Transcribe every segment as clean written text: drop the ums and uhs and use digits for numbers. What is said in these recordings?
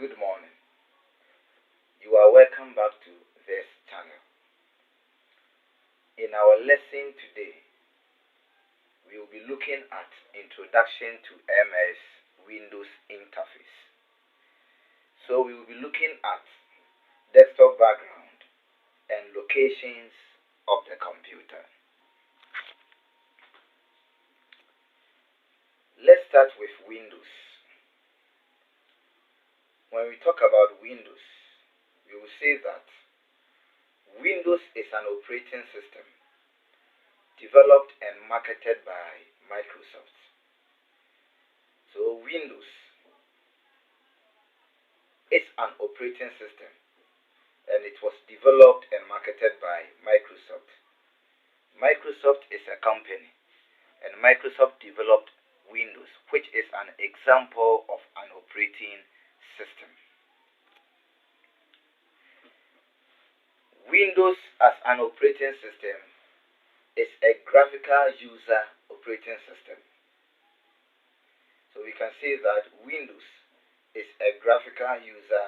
Good morning. You are welcome back to this channel. In our lesson today, we will be looking at Introduction to MS Windows Interface. So we will be looking at desktop background and locations of the computer. Let's start with Windows. When we talk about Windows, we will say that Windows is an operating system developed and marketed by Microsoft. So Windows is an operating system and it was developed and marketed by Microsoft. Microsoft is a company and Microsoft developed Windows, which is an example of an operating system. Windows as an operating system is a graphical user operating system. So we can say that Windows is a graphical user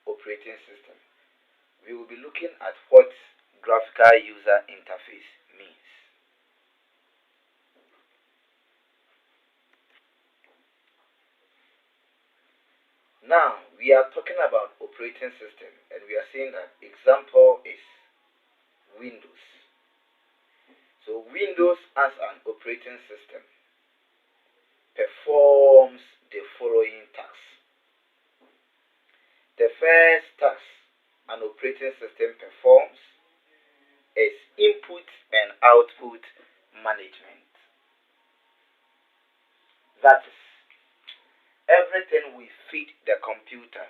operating system. We will be looking at what graphical user interface means. Now, we are talking about operating system and we are saying that example is Windows. So Windows as an operating system performs the following tasks. The first task an operating system performs is input and output management. That is, everything we feed the computer,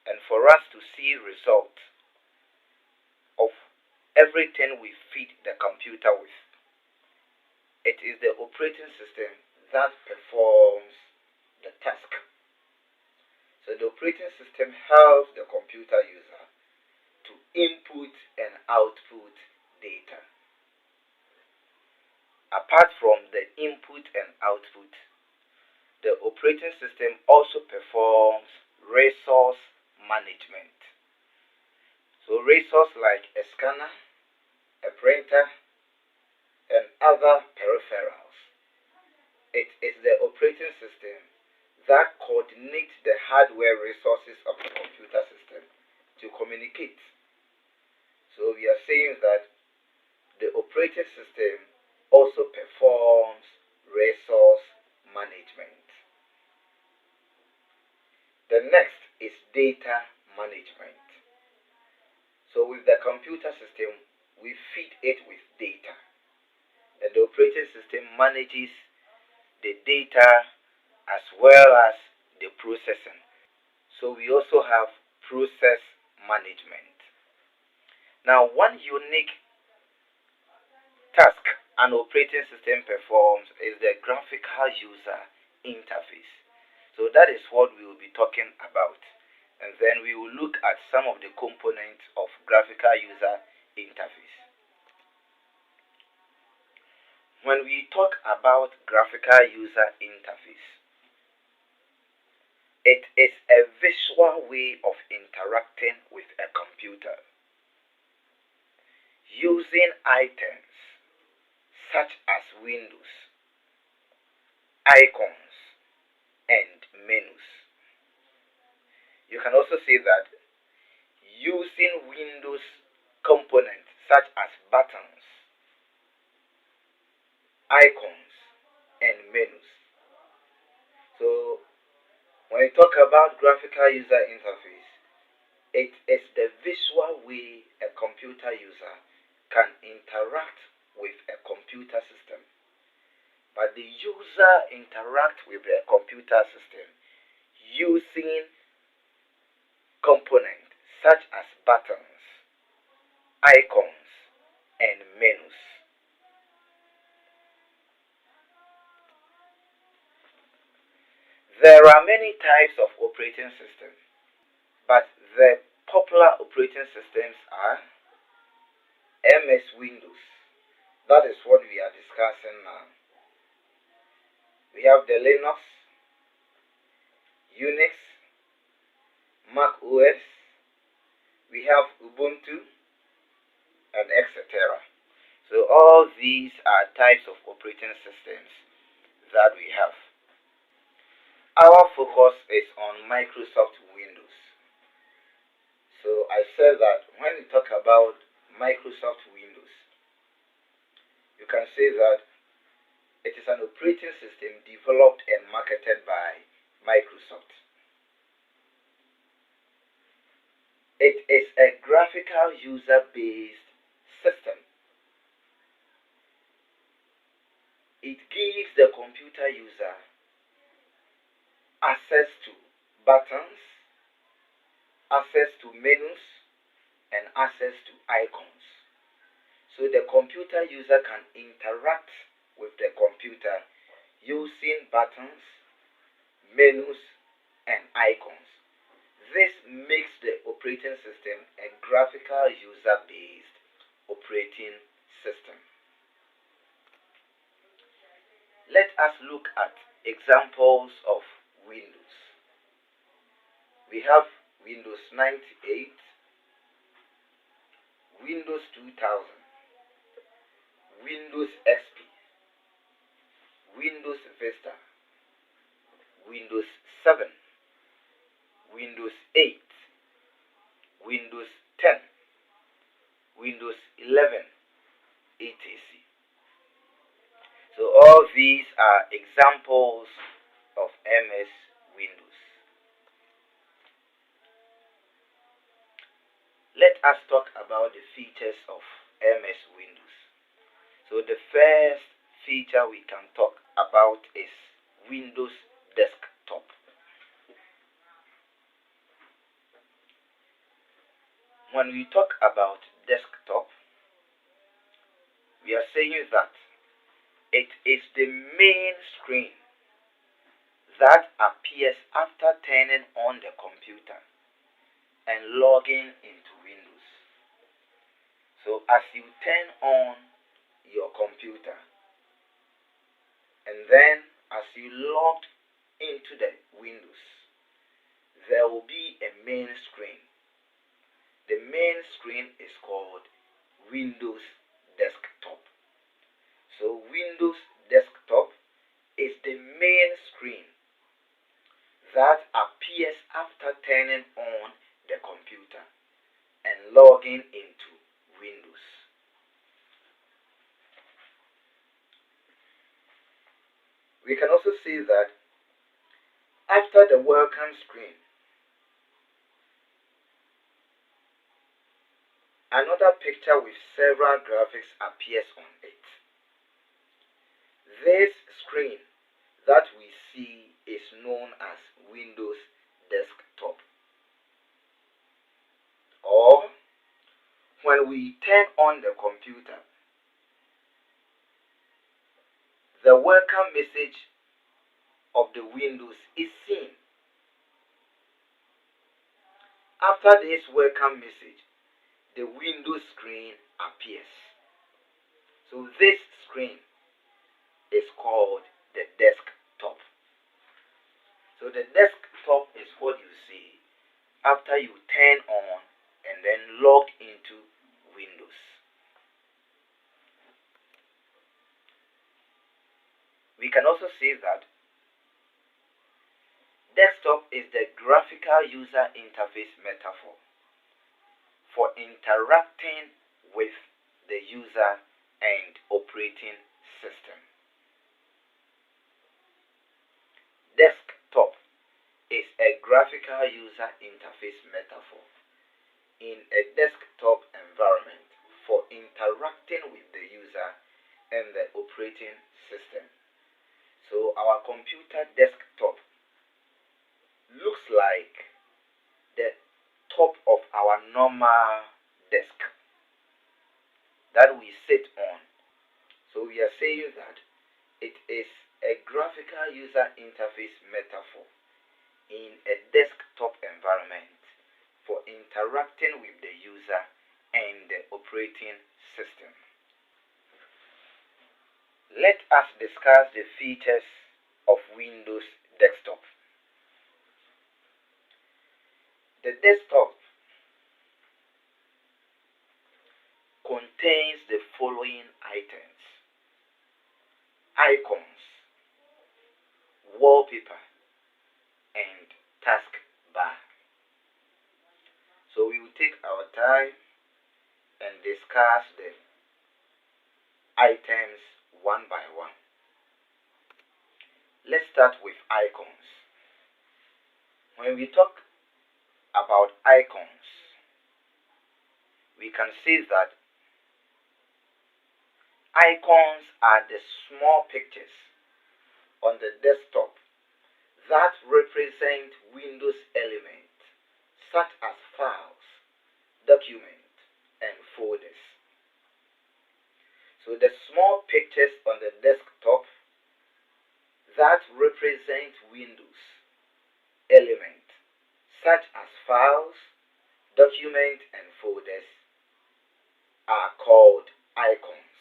and for us to see results of everything we feed the computer with, it is the operating system that performs the task. So the operating system helps the computer user to input and output data. Apart from the input and output, the operating system also performs resource management. So resource like a scanner, a printer, and other peripherals. It is the operating system that coordinates the hardware resources of the computer system to communicate. So we are saying that the operating system also performs resource management. The next is data management. So with the computer system, we feed it with data. And the operating system manages the data as well as the processing. So we also have process management. Now, one unique task an operating system performs is the graphical user interface. So that is what we will be talking about. And then we will look at some of the components of graphical user interface. When we talk about graphical user interface, it is a visual way of interacting with a computer using items such as windows, icons, and menus. You can also say that using Windows components such as buttons, icons, and menus. So when we talk about graphical user interface, it is the visual way a computer user can interact with a computer system. But the user interacts with the computer system using components such as buttons, icons, and menus. There are many types of operating systems, but the popular operating systems are MS Windows. That is what we are discussing now. We have the Linux, Unix, Mac OS, we have Ubuntu, and etc. So all these are types of operating systems that we have. Our focus is on Microsoft Windows. So I said that when we talk about Microsoft Windows, you can say that it is an operating system developed and marketed by Microsoft. It is a graphical user-based system. It gives the computer user access to buttons, access to menus, and access to icons. So the computer user can interact with the computer using buttons, menus, and icons. This makes the operating system a graphical user-based operating system. Let us look at examples of Windows. We have Windows 98, Windows 2000, Windows XP, Windows Vista, Windows 7, Windows 8, Windows 10, Windows 11, etc. So all these are examples of MS Windows. Let us talk about the features of MS Windows. So the first feature we can talk about is Windows Desktop. When we talk about desktop, we are saying that it is the main screen that appears after turning on the computer and logging into Windows. So as you turn on your computer and then as you log into the Windows, there will be a main screen. The main screen is called Windows Desktop. So Windows Desktop is the main screen that appears after turning on the computer and logging into Windows. We can also see that after the welcome screen, another picture with several graphics appears on it. This screen that we see is known as Windows Desktop. Or when we turn on the computer, the welcome message of the Windows is seen. After this welcome message, the Windows screen appears. So this screen is called the desktop. So the desktop is what you see after you turn on and then log into Windows. We can also see that desktop is the graphical user interface metaphor for interacting with the user and operating system. Desktop is a graphical user interface metaphor in a desktop environment for interacting with the user and the operating system. So our computer desktop looks like the top of our normal desk that we sit on. So we are saying that it is a graphical user interface metaphor in a desktop environment for interacting with the user and the operating system. Let us discuss the features of Windows Desktop. The desktop contains the following items: icons, wallpaper, and taskbar. So we will take our time and discuss the items one by one. Let's start with icons. When we talk about icons, we can say that icons are the small pictures on the desktop that represent Windows elements such as files, documents, and folders. So the small pictures on the desktop that represent Windows elements such as files, documents, and folders are called icons.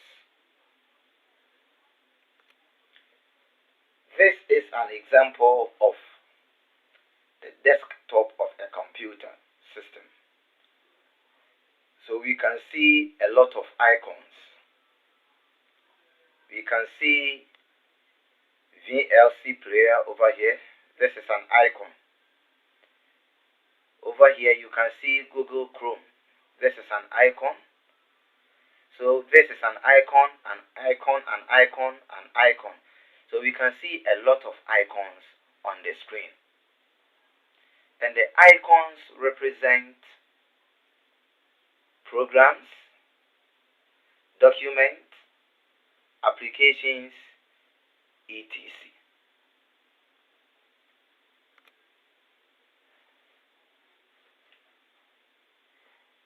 This is an example of the desktop of a computer system. So we can see a lot of icons. We can see VLC player over here. This is an icon. Over here you can see Google Chrome. This is an icon. So this is an icon, an icon, an icon, an icon. So we can see a lot of icons on the screen. And the icons represent programs, documents, applications, etc.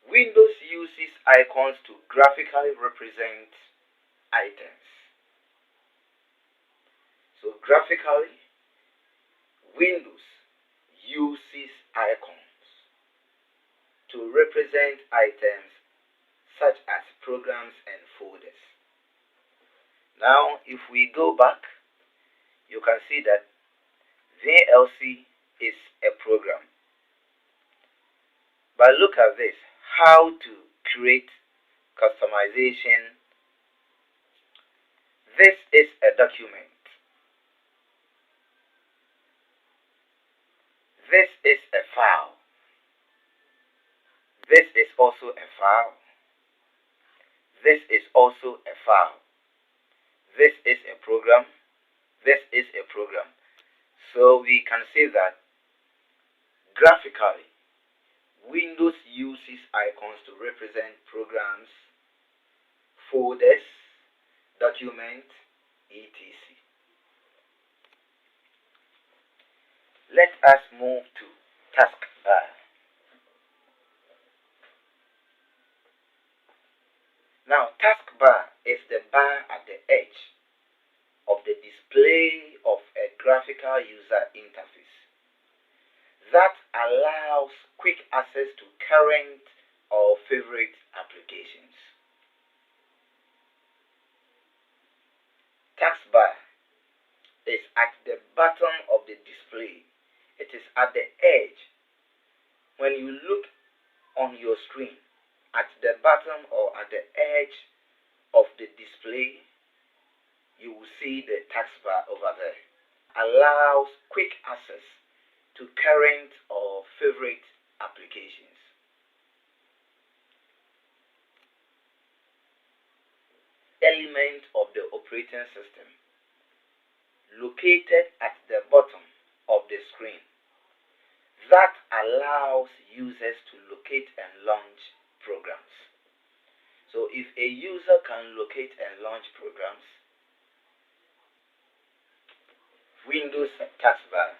Windows uses icons to graphically represent items. So graphically, Windows uses icons to represent items such as programs and folders. Now, if we go back, you can see that VLC is a program. But look at this, how to create customization. This is a document. This is a file. This is also a file. This is also a file. This is a program. This is a program. So we can say that graphically, Windows uses icons to represent programs, folders, documents, etc. Let us move to Taskbar. Now, Taskbar is the bar at the edge of the display of a graphical user interface that allows quick access to current or favorite applications. Taskbar is at the bottom of the display. It is at the edge. When you look on your screen, at the bottom or at the edge of the display, you will see the taskbar over there. Allows quick access to current or favorite applications. Element of the operating system located at the bottom of the screen that allows users to locate and launch programs. So if a user can locate and launch programs, Windows Taskbar.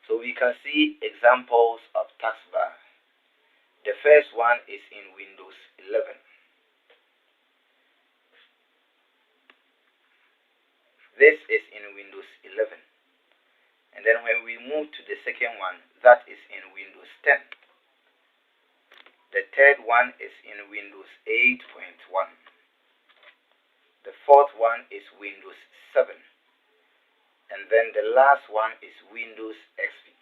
So we can see examples of Taskbar. The first one is in Windows 11. This is in Windows 11. And then when we move to the second one, that is in Windows 10. The third one is in Windows 8.1. The fourth one is Windows 7. And then the last one is Windows XP.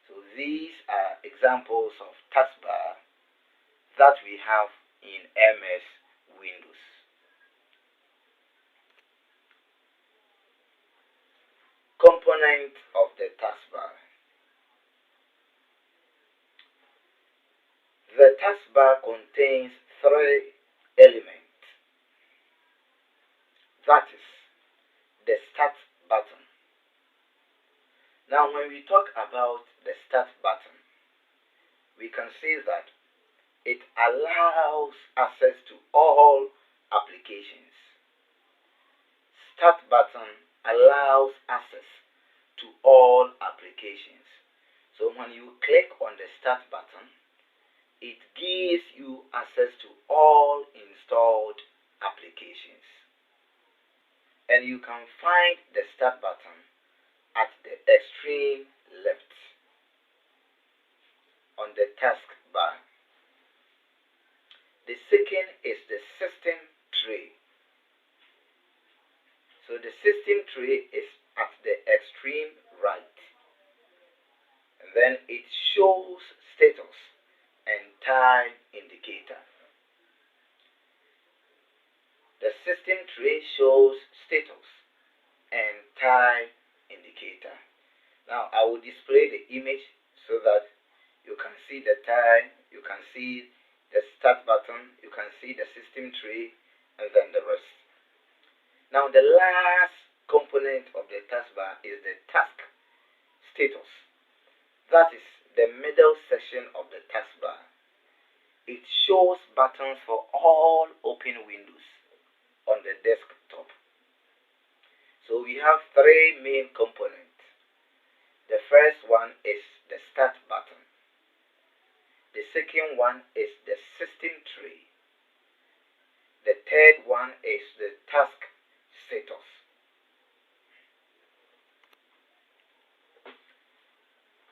So these are examples of taskbar that we have in MS Windows. Component of the taskbar. The taskbar contains three elements. That is the start button. Now when we talk about the start button, we can see that it allows access to all applications. Start button allows access to all applications. So when you click on the start button, it gives you access to all installed applications. And you can find the start button at the extreme left on the taskbar. The second is the system tray. So the system tray is at the extreme right. And then it shows status and time indicator. The system tray shows status and time indicator. Now I will display the image so that you can see the time, you can see the start button, you can see the system tray, and then the rest. Now the last component of the taskbar is the task status. That is the middle section of the taskbar. It shows buttons for all open windows on the desktop. So we have three main components. The first one is the start button. The second one is the system tray. The third one is the task status.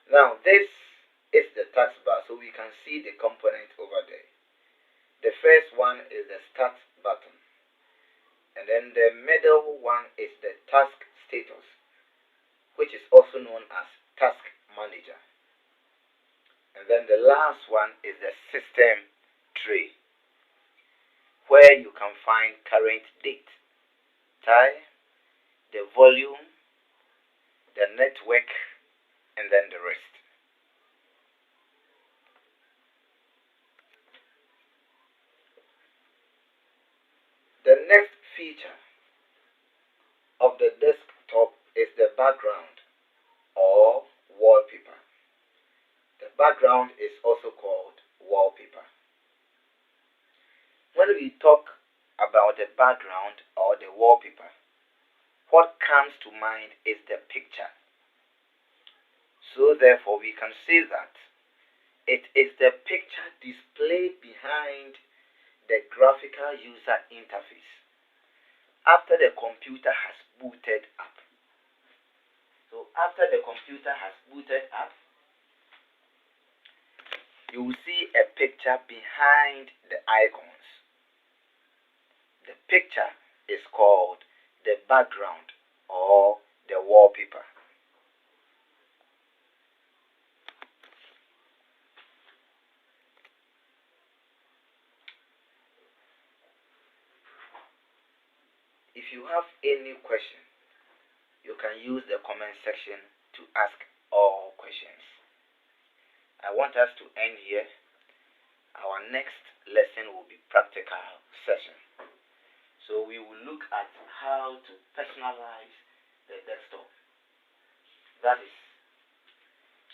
Now this is the taskbar, so we can see the component over there. The first one is the start button, and then the middle one is the task status, which is also known as task manager. And then the last one is the system tray, where you can find current date, time, the volume, the network, and then the rest. The next feature of the desktop is the background or wallpaper. The background is also called wallpaper. When we talk about the background or the wallpaper, what comes to mind is the picture. So therefore we can say that it is the picture displayed behind the graphical user interface after the computer has booted up. So after the computer has booted up, you will see a picture behind the icons. The picture is called the background or the wallpaper. If you have any question, you can use the comment section to ask all questions. I want us to end here. Our next lesson will be practical session. So we will look at how to personalize the desktop. That is,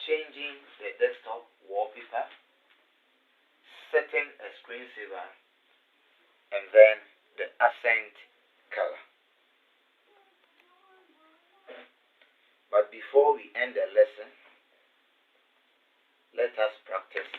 changing the desktop wallpaper, setting a screensaver, and then the accent color. But before we end the lesson, let us practice